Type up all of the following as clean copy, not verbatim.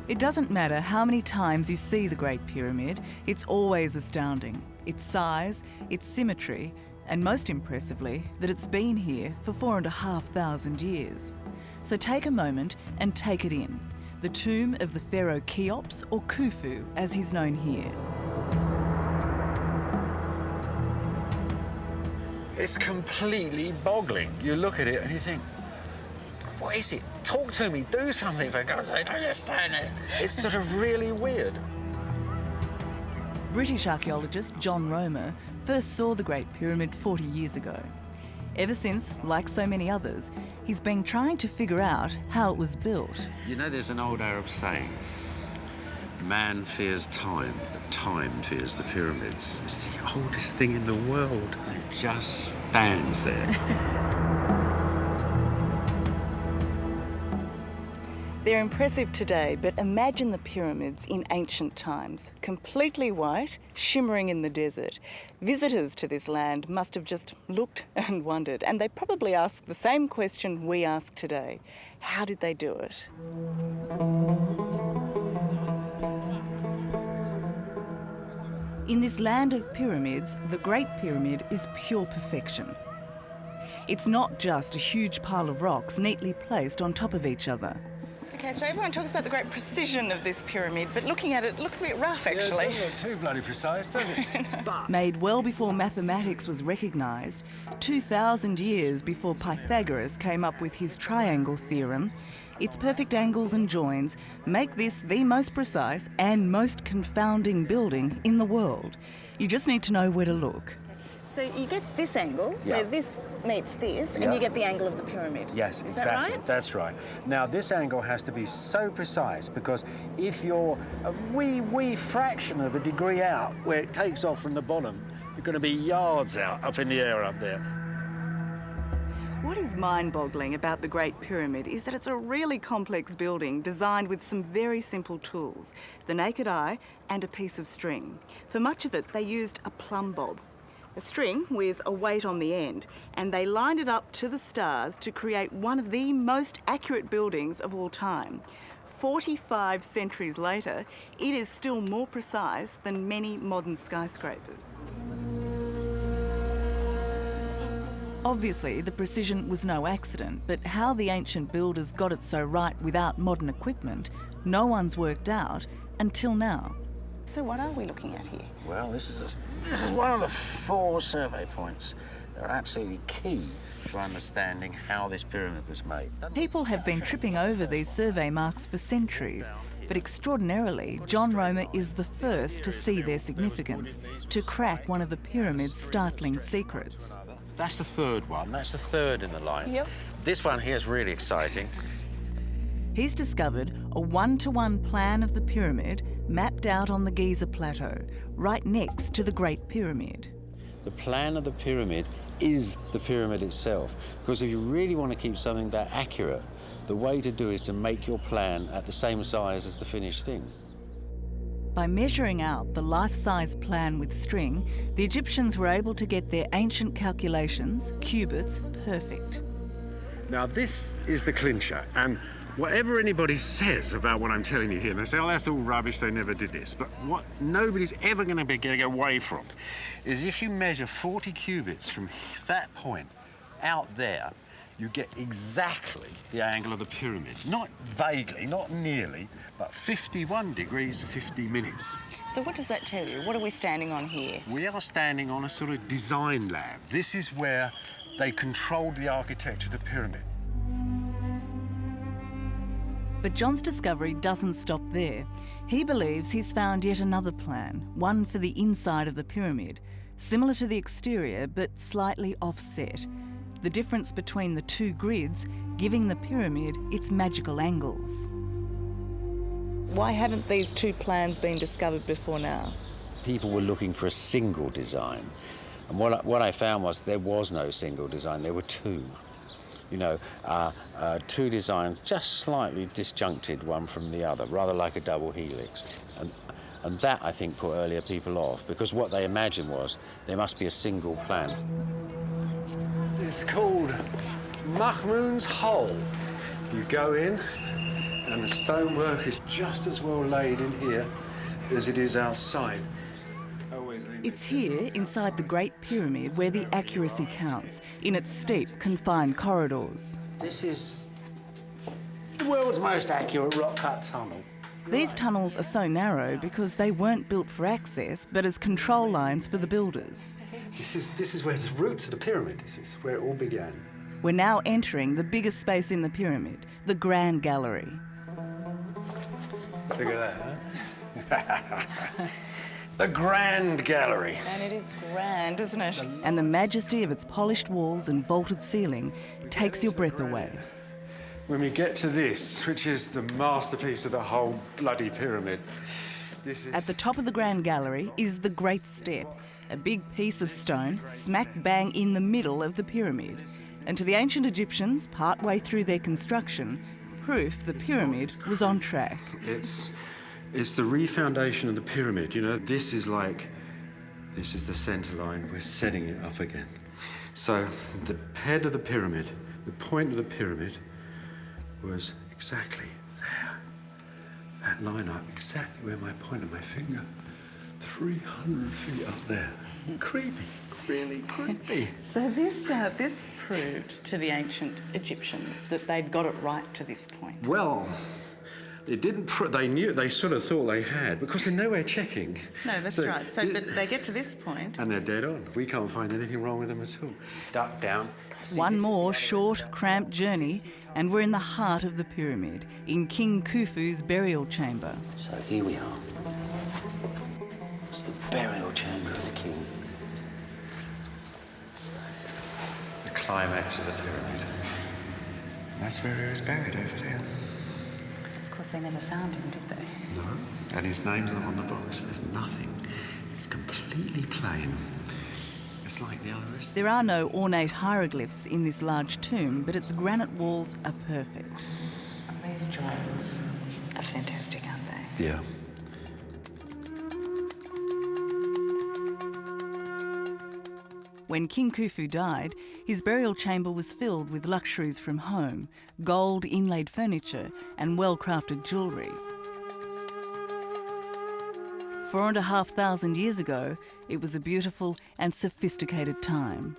It doesn't matter how many times you see the Great Pyramid, it's always astounding. Its size, its symmetry, and most impressively, that it's been here for 4,500 years. So take a moment and take it in. The tomb of the pharaoh Cheops, or Khufu, as he's known here. It's completely boggling. You look at it and you think, what is it? Talk to me, do something, for God's sake, don't just stand there. It's sort of really weird. British archaeologist John Romer first saw the Great Pyramid 40 years ago. Ever since, like so many others, he's been trying to figure out how it was built. You know, there's an old Arab saying, man fears time, but time fears the pyramids. It's the oldest thing in the world, and it just stands there. They're impressive today, but imagine the pyramids in ancient times, completely white, shimmering in the desert. Visitors to this land must have just looked and wondered, and they probably asked the same question we ask today. How did they do it? In this land of pyramids, the Great Pyramid is pure perfection. It's not just a huge pile of rocks neatly placed on top of each other. Okay, so everyone talks about the great precision of this pyramid, but looking at it, it looks a bit rough, actually. Yeah, it doesn't look too bloody precise, does it? But made well before mathematics was recognised, 2,000 years before Pythagoras came up with his triangle theorem, its perfect angles and joins make this the most precise and most confounding building in the world. You just need to know where to look. So you get this angle, where this meets this, and you get the angle of the pyramid. Yes, Is exactly. that right? That's right. Now, this angle has to be so precise because if you're a wee fraction of a degree out where it takes off from the bottom, you're going to be yards out up in the air up there. What is mind-boggling about the Great Pyramid is that it's a really complex building designed with some very simple tools, the naked eye and a piece of string. For much of it, they used a plumb bob, a string with a weight on the end, and they lined it up to the stars to create one of the most accurate buildings of all time. 45 centuries later, it is still more precise than many modern skyscrapers. Obviously, the precision was no accident, but how the ancient builders got it so right without modern equipment, no one's worked out until now. So what are we looking at here? Well, this is one of the 4 survey points that are absolutely key to understanding how this pyramid was made. People have been tripping over these survey marks for centuries, but extraordinarily, John Romer is the first to see their significance, to crack one of the pyramid's startling secrets. That's the 3rd one. That's the 3rd in the line. Yep. This one here is really exciting. He's discovered a one-to-one plan of the pyramid mapped out on the Giza Plateau, right next to the Great Pyramid. The plan of the pyramid is the pyramid itself, because if you really want to keep something that accurate, the way to do is to make your plan at the same size as the finished thing. By measuring out the life-size plan with string, the Egyptians were able to get their ancient calculations, cubits, perfect. Now, this is the clincher, and whatever anybody says about what I'm telling you here, and they say, oh, that's all rubbish, they never did this, but what nobody's ever going to be getting away from is if you measure 40 cubits from that point out there, you get exactly the angle of the pyramid. Not vaguely, not nearly, but 51 degrees, 50 minutes. So what does that tell you? What are we standing on here? We are standing on a sort of design lab. This is where they controlled the architecture of the pyramid. But John's discovery doesn't stop there. He believes he's found yet another plan, one for the inside of the pyramid, similar to the exterior but slightly offset. The difference between the 2 grids giving the pyramid its magical angles. Why haven't these 2 plans been discovered before now? People were looking for a single design, and what I found was there was no single design, there were 2. You know, 2 designs just slightly disjuncted one from the other, rather like a double helix. And that, I think, put earlier people off, because what they imagined was there must be a single plan. It's called Mahmoud's Hole. You go in, And the stonework is just as well laid in here as it is outside. It's here, inside the Great Pyramid, where the accuracy counts, in its steep, confined corridors. This is the world's most accurate rock-cut tunnel. These tunnels are so narrow because they weren't built for access, but as control lines for the builders. This is where the roots of the pyramid, this is where it all began. We're now entering the biggest space in the pyramid, the Grand Gallery. Look at that, huh? The Grand Gallery. And it is grand, isn't it? And the majesty of its polished walls and vaulted ceiling takes your breath away. When we get to this, which is the masterpiece of the whole bloody pyramid, this is... At the top of the Grand Gallery is the Great Step, a big piece of stone smack bang in the middle of the pyramid. And to the ancient Egyptians, partway through their construction, proof the pyramid was on track. It's the refoundation of the pyramid. You know, this is the centre line. We're setting it up again. So the head of the pyramid, the point of the pyramid was exactly there. That line up, exactly where my point of my finger, 300 feet up there. Creepy, really creepy. So this proved to the ancient Egyptians that they'd got it right to this point. Well, it didn't. They sort of thought they had, because they're nowhere checking. No, that's right. So, but they get to this point. And they're dead on. We can't find anything wrong with them at all. Duck down. One more short, cramped journey, and we're in the heart of the pyramid, in King Khufu's burial chamber. So here we are. It's the burial chamber of the king. The climax of the pyramid. That's where he was buried, over there. Of course, they never found him, did they? No. And his name's not on the books. There's nothing. It's completely plain. It's like the other rest. There are no ornate hieroglyphs in this large tomb, but its granite walls are perfect. And these drawings are fantastic, aren't they? Yeah. When King Khufu died, his burial chamber was filled with luxuries from home, gold inlaid furniture and well-crafted jewellery. 4,500 years ago, it was a beautiful and sophisticated time.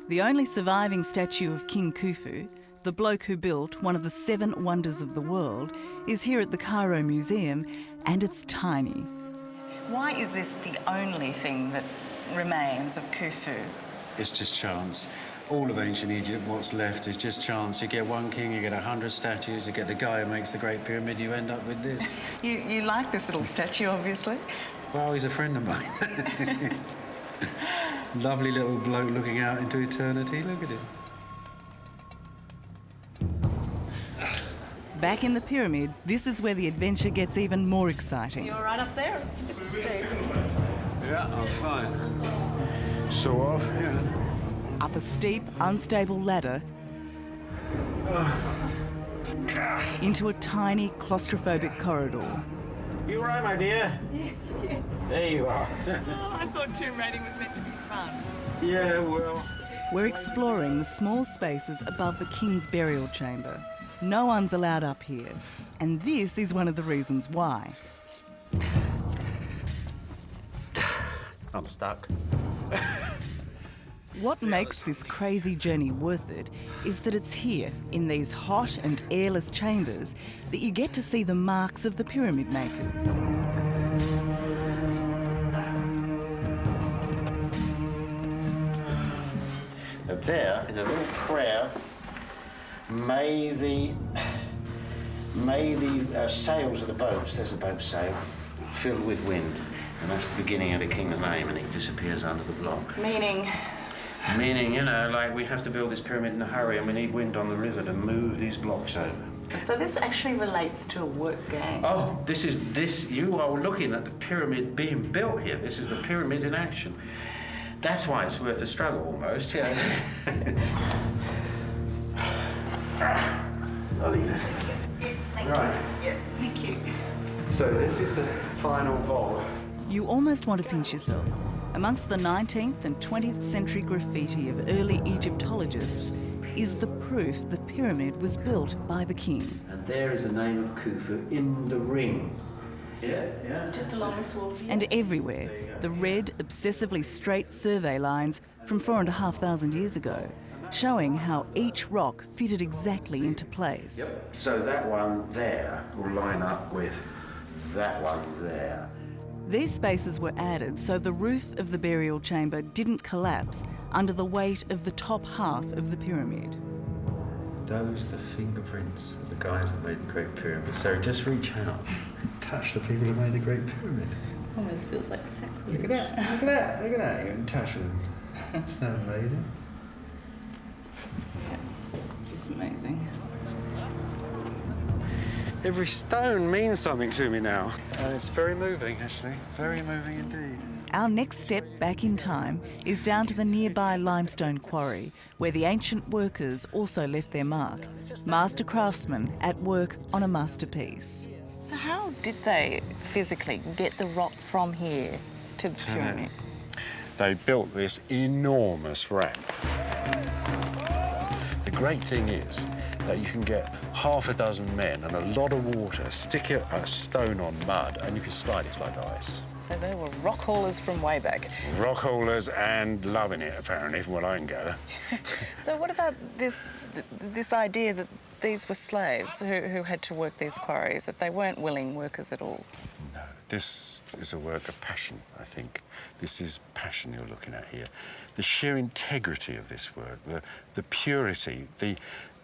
The only surviving statue of King Khufu, the bloke who built one of the 7 wonders of the world, is here at the Cairo Museum, and it's tiny. Why is this the only thing that remains of Khufu? It's just chance. All of ancient Egypt, what's left is just chance. You get one king, you get 100 statues, you get the guy who makes the Great Pyramid, you end up with this. You like this little statue, obviously. Well, he's a friend of mine. Lovely little bloke looking out into eternity. Look at him. Back in the pyramid, this is where the adventure gets even more exciting. You're right up there. It's a bit steep. Yeah, I'm fine. So off, yeah. Up a steep, unstable ladder into a tiny, claustrophobic corridor. You all right, my dear? Yes. There you are. Oh, I thought tomb raiding was meant to be fun. Yeah, well... We're exploring the small spaces above the king's burial chamber. No one's allowed up here, and this is one of the reasons why. I'm stuck. What makes this crazy journey worth it is that it's here, in these hot and airless chambers, that you get to see the marks of the pyramid makers. There is a little prayer. May the sails of the boats, there's a boat sail, filled with wind. And that's the beginning of the king's name, and he disappears under the block. Meaning? Meaning, you know, like we have to build this pyramid in a hurry and we need wind on the river to move these blocks over. So this actually relates to a work gang. Oh, you are looking at the pyramid being built here. This is the pyramid in action. That's why it's worth the struggle, almost, yeah. Right. Yeah, thank you. So this is the final vault. You almost want to pinch yourself. Amongst the 19th and 20th century graffiti of early Egyptologists is the proof the pyramid was built by the king. And there is the name of Khufu in the ring. Just along this wall here. And everywhere, the red, obsessively straight survey lines from 4,500 years ago, showing how each rock fitted exactly into place. Yep. So that one there will line up with that one there. These spaces were added so the roof of the burial chamber didn't collapse under the weight of the top half of the pyramid. Those are the fingerprints of the guys that made the Great Pyramid. So just reach out, touch the people who made the Great Pyramid. Almost feels like sacrilege. Look at that, look at that, look at that. You're in touch with them. Isn't that amazing? Yeah, it's amazing. Every stone means something to me now. And it's very moving, actually. Very moving indeed. Our next step back in time is down to the nearby limestone quarry, where the ancient workers also left their mark. Master craftsmen at work on a masterpiece. So how did they physically get the rock from here to the pyramid? They built this enormous ramp. The great thing is that you can get half a dozen men and a lot of water, stick a stone on mud, and you can slide it like ice. So they were rock haulers from way back. Rock haulers and loving it, apparently, from what I can gather. So what about this idea that these were slaves who had to work these quarries, that they weren't willing workers at all? No, this is a work of passion, I think. This is passion you're looking at here. The sheer integrity of this work, the purity,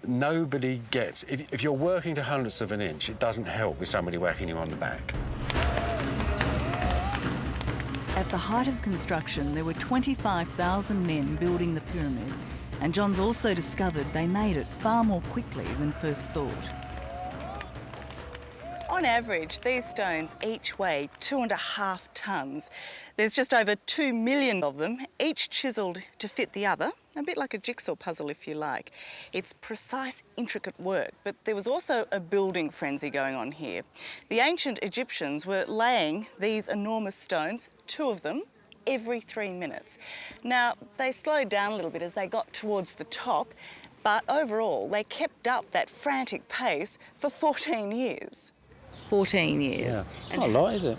nobody gets... If you're working to hundredths of an inch, it doesn't help with somebody whacking you on the back. At the height of construction, there were 25,000 men building the pyramid, and John's also discovered they made it far more quickly than first thought. On average, these stones each weigh 2.5 tonnes. There's just over 2 million of them, each chiselled to fit the other, a bit like a jigsaw puzzle if you like. It's precise, intricate work, but there was also a building frenzy going on here. The ancient Egyptians were laying these enormous stones, 2 of them, every 3 minutes. Now, they slowed down a little bit as they got towards the top, but overall, they kept up that frantic pace for 14 years. 14 years. Yeah, not a lot, is it?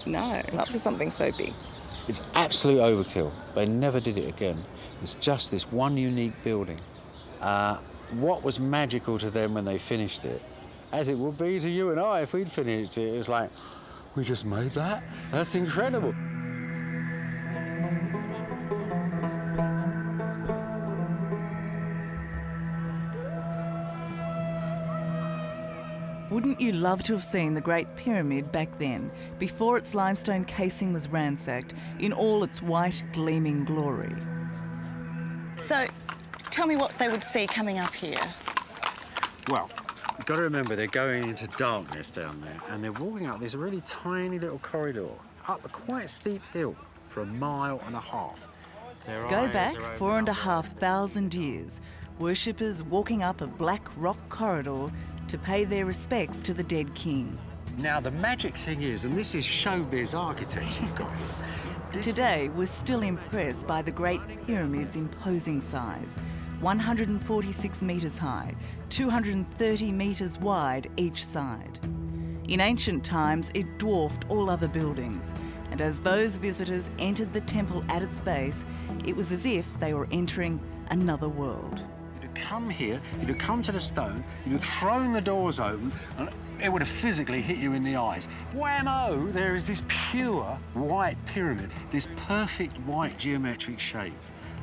No, not for something so big. It's absolute overkill. They never did it again. It's just this one unique building. What was magical to them when they finished it, as it would be to you and I if we'd finished it, it's like, we just made that? That's incredible. Wouldn't you love to have seen the Great Pyramid back then, before its limestone casing was ransacked, in all its white, gleaming glory? So, tell me what they would see coming up here. Well, you've got to remember they're going into darkness down there, and they're walking up this really tiny little corridor up a quite steep hill for 1.5 miles. Go back 4,500 years, worshippers walking up a black rock corridor to pay their respects to the dead king. Now, the magic thing is, and this is showbiz architecture you've got here. Today, we're still impressed by the Great Pyramid's imposing size. 146 metres high, 230 metres wide each side. In ancient times, it dwarfed all other buildings, and as those visitors entered the temple at its base, it was as if they were entering another world. Come here, you'd have come to the stone, you'd have thrown the doors open, and it would have physically hit you in the eyes. Whammo! There is this pure white pyramid, this perfect white geometric shape,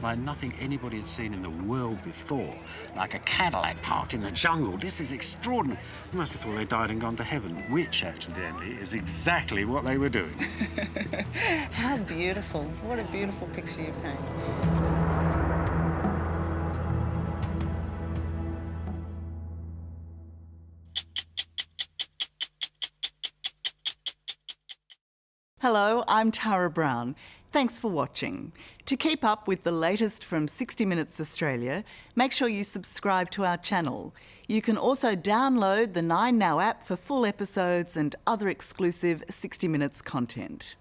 like nothing anybody had seen in the world before, like a Cadillac parked in the jungle. This is extraordinary. You must have thought they died and gone to heaven, which, actually, is exactly what they were doing. How beautiful. What a beautiful picture you paint. Hello, I'm Tara Brown. Thanks for watching. To keep up with the latest from 60 Minutes Australia, make sure you subscribe to our channel. You can also download the 9Now app for full episodes and other exclusive 60 Minutes content.